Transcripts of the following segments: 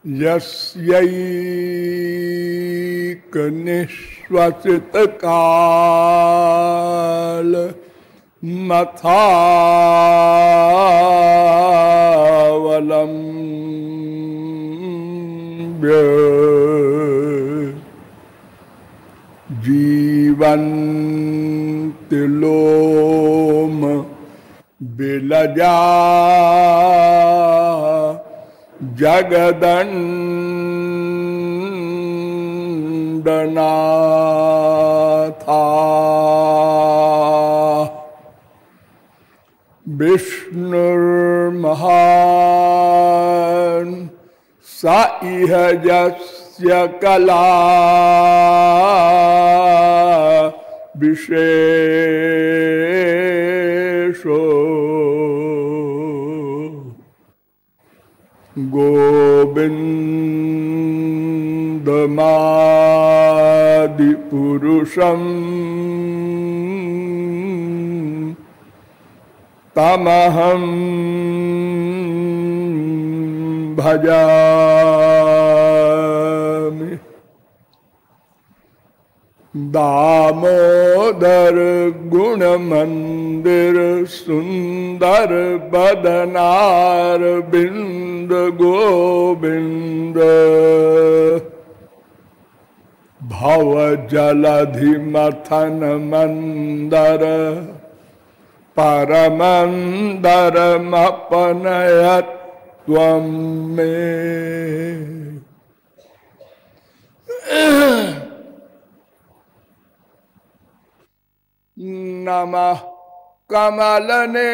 यस्यैकनिश्वसित काल मथावलम्ब्य जीवन्ति लोम विलजा जगदण्डनाथा विष्णुर्महान् स इह यस्य कला विशेषो गोविन्दमादिपुरुषं तमहं भजामि। दामोदर गुणमंदिर सुंदर बदनार बिंद गोविंद भव जलधि मथन मंदर परमंदर मपनयत त्वं मे। नमः कमलनेत्राय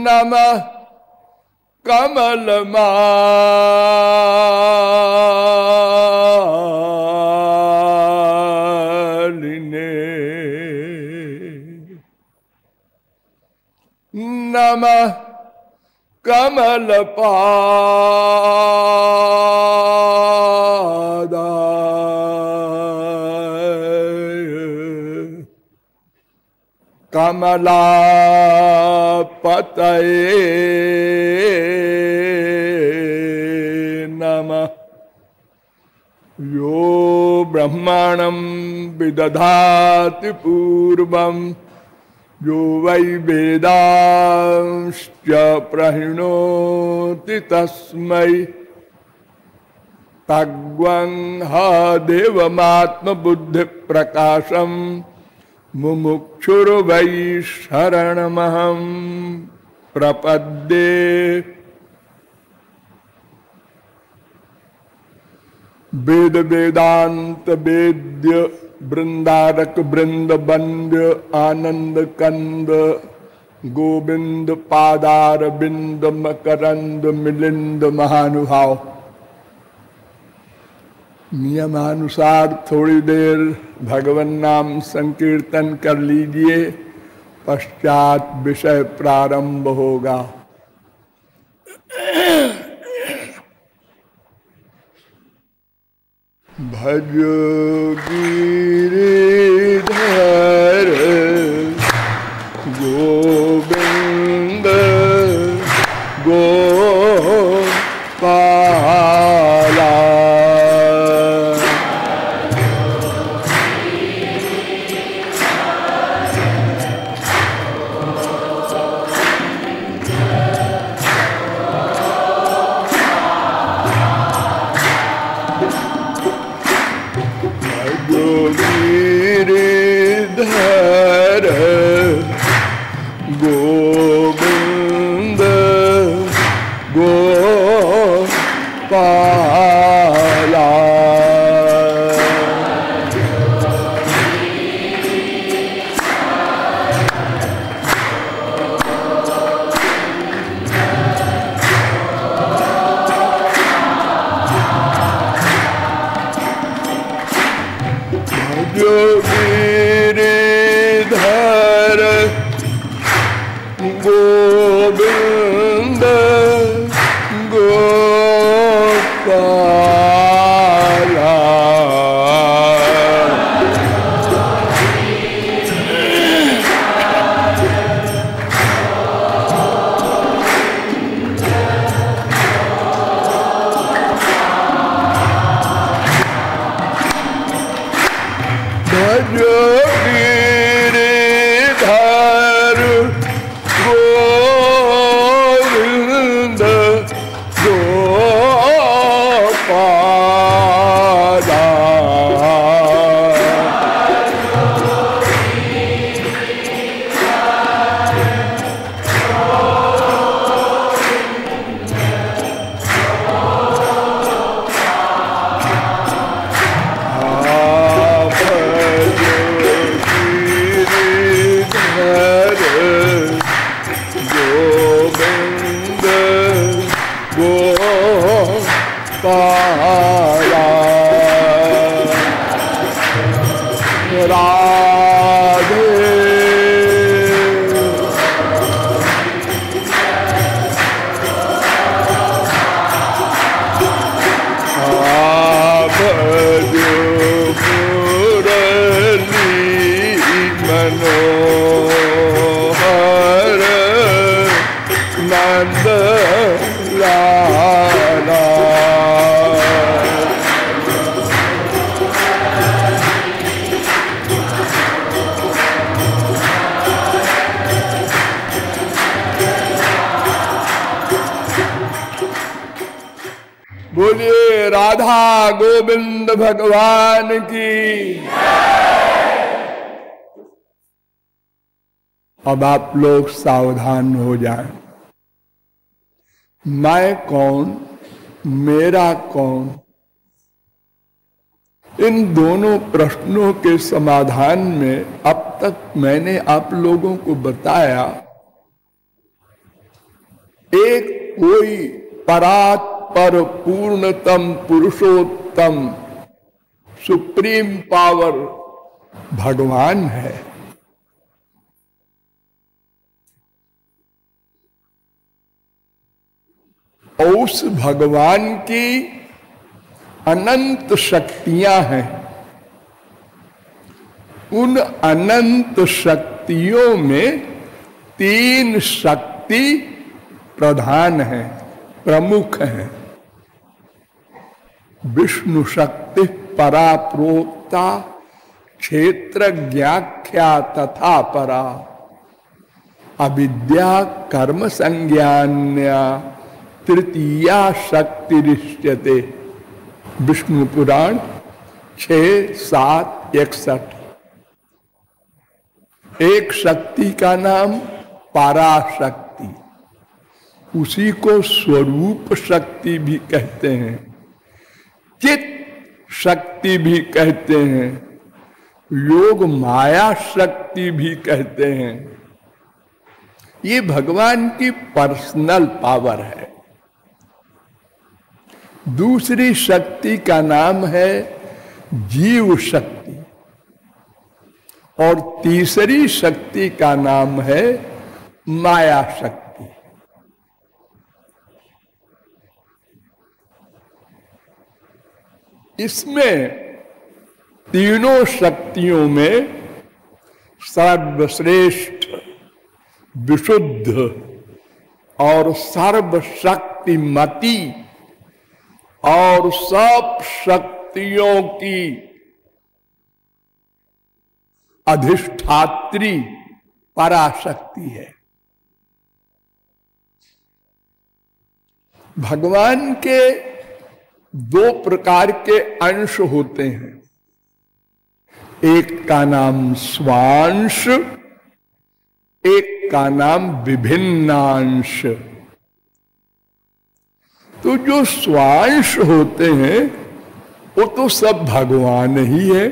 नमः कमलमालिने नमः कमलपादाय कमलापतये नमः। यो ब्रह्मणं विदधाति पूर्वं यो वै वेदांश्च प्रहिणोति तस्मै तग्वंह देवमात्मबुद्धिप्रकाशं मुमुक्षुर्वै शरणमहं प्रपद्ये। वेद वेदांत वेद्य वृंदारक वृंद बंद आनंद कंद गोविंद पादार बिंद मकरंद मिलिंद महानुभाव। नियमानुसार थोड़ी देर भगवन नाम संकीर्तन कर लीजिए, पश्चात विषय प्रारंभ होगा। भज गिरिधर गोविंद गोपाला गिरिधर गोविंद गोपाला जो गिरिधर गोविंद गोपाला पारा राधे आप जो मुरली मनोहर नंद लाला बोलिए राधा गोविंद भगवान की। अब आप लोग सावधान हो जाएं। मैं कौन, मेरा कौन, इन दोनों प्रश्नों के समाधान में अब तक मैंने आप लोगों को बताया एक कोई परात्पर पूर्णतम पुरुषोत्तम सुप्रीम पावर भगवान है। उस भगवान की अनंत शक्तियां हैं। उन अनंत शक्तियों में तीन शक्ति प्रधान है, प्रमुख है। विष्णु शक्ति परा प्रोक्ता क्षेत्र ज्ञाख्या तथा परा अविद्या कर्म संज्ञान्या तृतीया शक्ति रिष्यते। विष्णु पुराण 6:7-61। एक शक्ति का नाम पराशक्ति, उसी को स्वरूप शक्ति भी कहते हैं, चित शक्ति भी कहते हैं, योग माया शक्ति भी कहते हैं। ये भगवान की पर्सनल पावर है। दूसरी शक्ति का नाम है जीव शक्ति और तीसरी शक्ति का नाम है माया शक्ति। इसमें तीनों शक्तियों में सर्वश्रेष्ठ, विशुद्ध और सर्वशक्तिमती और सब शक्तियों की अधिष्ठात्री पराशक्ति है। भगवान के दो प्रकार के अंश होते हैं। एक का नाम स्वांश, एक का नाम विभिन्नांश। तो जो स्वांश होते हैं वो तो सब भगवान ही है,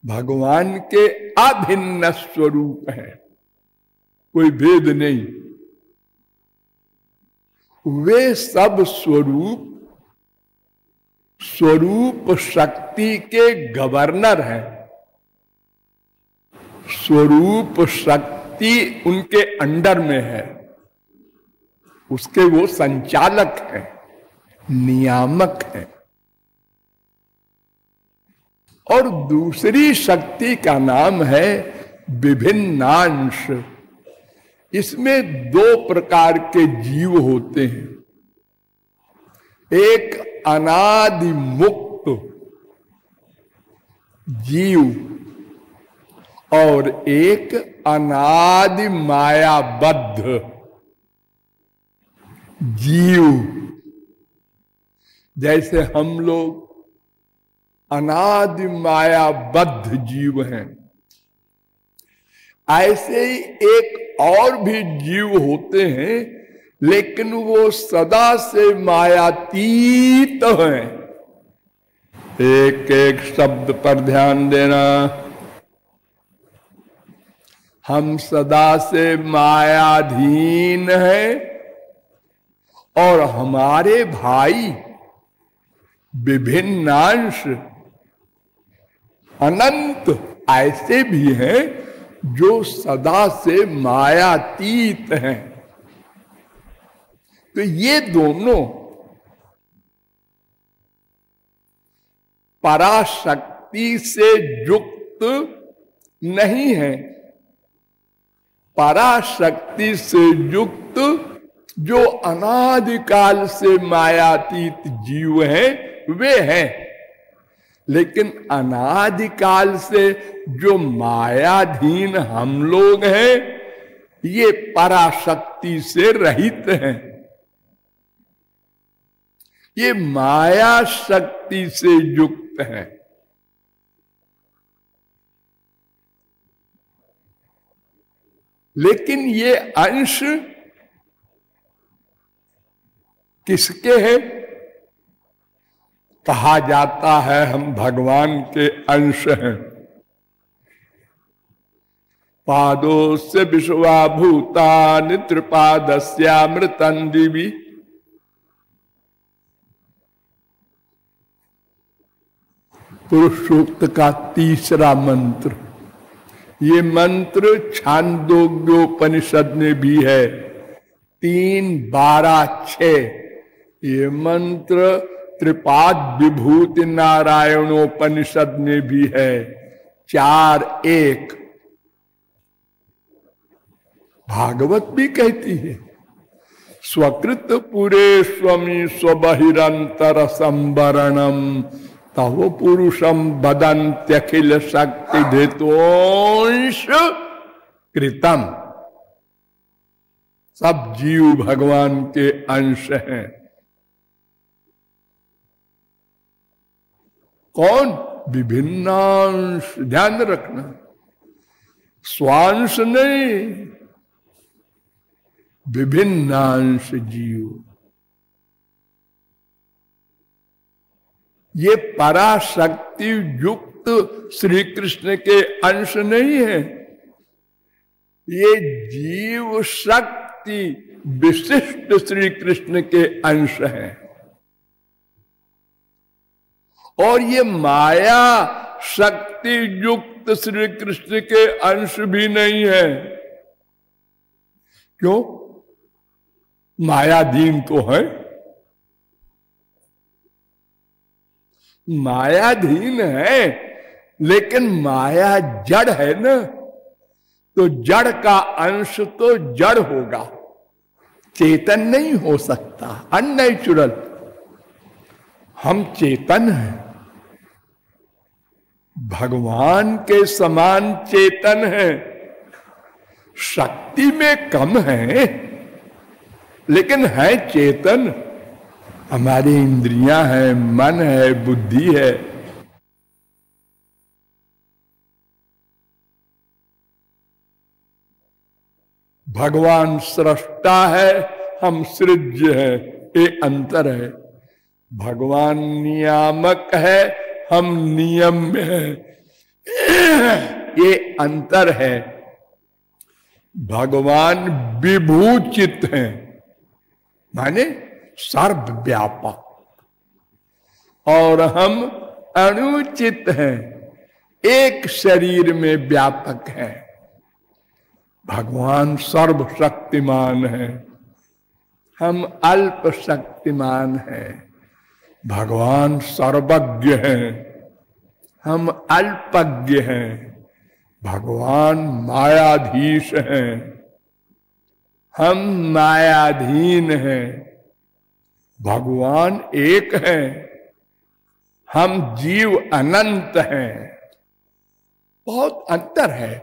भगवान के अभिन्न स्वरूप है, कोई भेद नहीं। वे सब स्वरूप शक्ति के गवर्नर हैं। स्वरूप शक्ति उनके अंडर में है, उसके वो संचालक हैं, नियामक हैं। और दूसरी शक्ति का नाम है विभिन्नांश। इसमें दो प्रकार के जीव होते हैं, एक अनादि मुक्त जीव और एक अनादि मायाबद्ध जीव। जैसे हम लोग अनादि मायाबद्ध जीव हैं, ऐसे ही एक और भी जीव होते हैं, लेकिन वो सदा से मायातीत हैं। एक एक शब्द पर ध्यान देना। हम सदा से मायाधीन हैं और हमारे भाई विभिन्नांश अनंत ऐसे भी हैं जो सदा से मायातीत हैं। तो ये दोनों पराशक्ति से युक्त नहीं है। पराशक्ति से युक्त जो अनादिकाल से मायातीत जीव हैं वे हैं, लेकिन अनादिकाल से जो मायाधीन हम लोग हैं ये पराशक्ति से रहित हैं। ये माया शक्ति से युक्त है। लेकिन ये अंश किसके हैं? कहा जाता है हम भगवान के अंश हैं। पादोस्य विश्वा भूतानि त्रिपादस्यामृतं दिवि। पुरुष सूक्त का तीसरा मंत्र। ये मंत्र छांदोग्योपनिषद में भी है, 3, 12, 6। ये मंत्र त्रिपाद विभूति नारायणोपनिषद में भी है, 4, 1। भागवत भी कहती है स्वकृत पुरे स्वमी स्वबहिरंतर संवरणम तव पुरुषम बदंत्यखिल शक्ति धितोंश कृतम। सब जीव भगवान के अंश हैं। कौन? विभिन्नांश। ध्यान रखना, स्वांश नहीं, विभिन्नांश जीव। ये पराशक्ति युक्त श्री कृष्ण के अंश नहीं है, ये जीव शक्ति विशिष्ट श्री कृष्ण के अंश हैं। और ये माया शक्ति युक्त श्री कृष्ण के अंश भी नहीं है। क्यों? मायाधीन तो है। मायाधीन है, लेकिन माया जड़ है ना, तो जड़ का अंश तो जड़ होगा, चेतन नहीं हो सकता, अननेचुरल। हम चेतन हैं, भगवान के समान चेतन है। शक्ति में कम है, लेकिन है चेतन। हमारी इंद्रियां हैं, मन है, बुद्धि है। भगवान सृष्टा है, हम सृज्य है, ये अंतर है। भगवान नियामक है, हम नियम में है, ये अंतर है। भगवान विभूचित हैं, माने सर्वव्यापक, और हम अनुचित हैं, एक शरीर में व्यापक हैं। भगवान सर्वशक्तिमान है, हम अल्प शक्तिमान हैं। भगवान सर्वज्ञ हैं, हम अल्पज्ञ हैं। भगवान मायाधीश हैं, हम मायाधीन हैं। भगवान एक हैं, हम जीव अनंत हैं। बहुत अंतर है,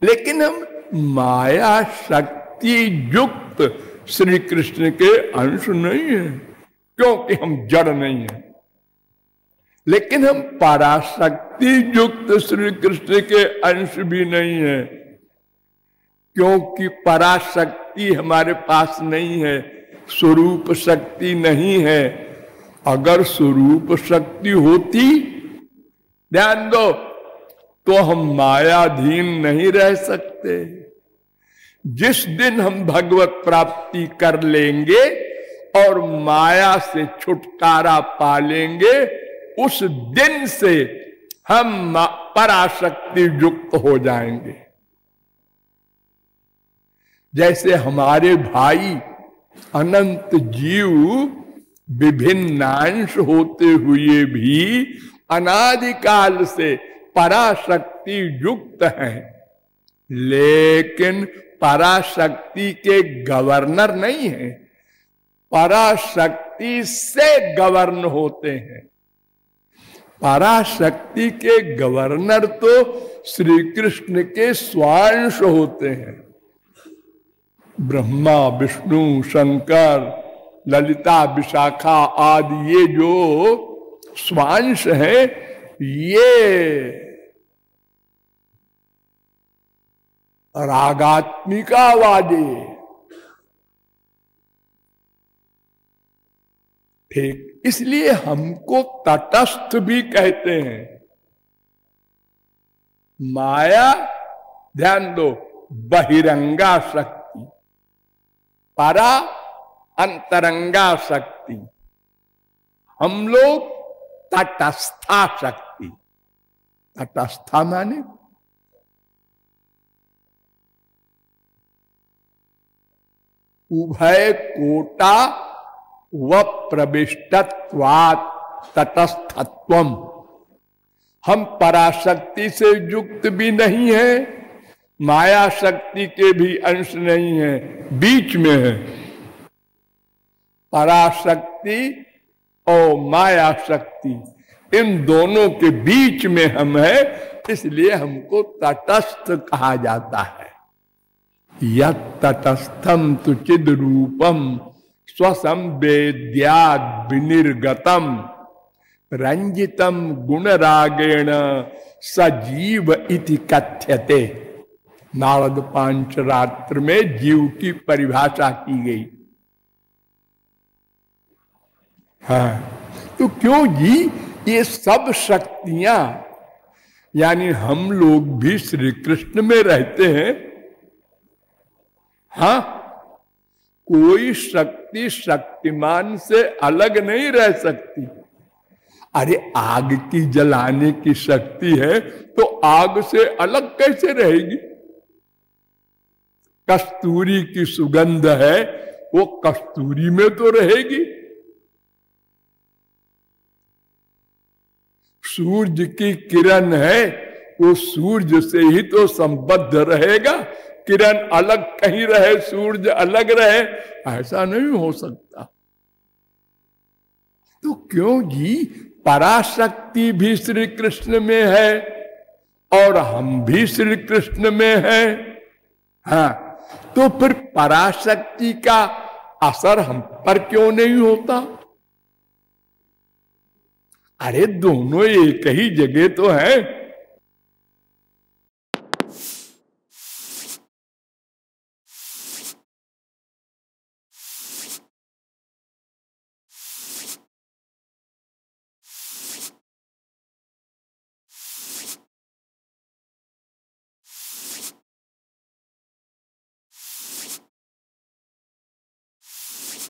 लेकिन हम माया शक्ति युक्त श्री कृष्ण के अंश नहीं है, क्योंकि हम जड़ नहीं है। लेकिन हम पराशक्ति युक्त श्री कृष्ण के अंश भी नहीं है, क्योंकि पराशक्ति हमारे पास नहीं है, स्वरूप शक्ति नहीं है। अगर स्वरूप शक्ति होती, ध्यान दो, तो हम मायाधीन नहीं रह सकते। जिस दिन हम भगवत प्राप्ति कर लेंगे, और माया से छुटकारा पा लेंगे, उस दिन से हम पराशक्ति युक्त हो जाएंगे। जैसे हमारे भाई अनंत जीव विभिन्नांश होते हुए भी अनादिकाल से पराशक्ति युक्त हैं, लेकिन पराशक्ति के गवर्नर नहीं है, पराशक्ति से गवर्न होते हैं। पराशक्ति के गवर्नर तो श्री कृष्ण के स्वांश होते हैं। ब्रह्मा, विष्णु, शंकर, ललिता, विशाखा आदि ये जो स्वांश हैं, ये रागात्मिकावादी, ठीक, इसलिए हमको तटस्थ भी कहते हैं। माया, ध्यान दो, बहिरंगा शक्ति, परा अंतरंगा शक्ति, हम लोग तटस्था शक्ति। तटस्था माने उभय कोटा व प्रविष्टत्वात् तटस्थत्वम। हम पराशक्ति से युक्त भी नहीं है, माया शक्ति के भी अंश नहीं है, बीच में है। पराशक्ति और माया शक्ति, इन दोनों के बीच में हम है, इसलिए हमको तटस्थ कहा जाता है। यत् तटस्थम तु चिद रूपम स्वसंवेद्याद् विनिर्गतम रंजितम गुणरागेण सजीव इति कथ्यते। नारद पांचरात्र में जीव की परिभाषा की गई। हाँ, तो क्यों जी ये सब शक्तियां, यानी हम लोग भी श्री कृष्ण में रहते हैं। हाँ, कोई शक्ति शक्तिमान से अलग नहीं रह सकती। अरे आग की जलाने की शक्ति है तो आग से अलग कैसे रहेगी? कस्तूरी की सुगंध है, वो कस्तूरी में तो रहेगी। सूर्य की किरण है, वो सूर्य से ही तो संबद्ध रहेगा। किरण अलग कहीं रहे, सूर्य अलग रहे, ऐसा नहीं हो सकता। तो क्यों जी, पराशक्ति भी श्री कृष्ण में है और हम भी श्री कृष्ण में हैं। हाँ, तो फिर पराशक्ति का असर हम पर क्यों नहीं होता? अरे दोनों एक ही जगह तो है।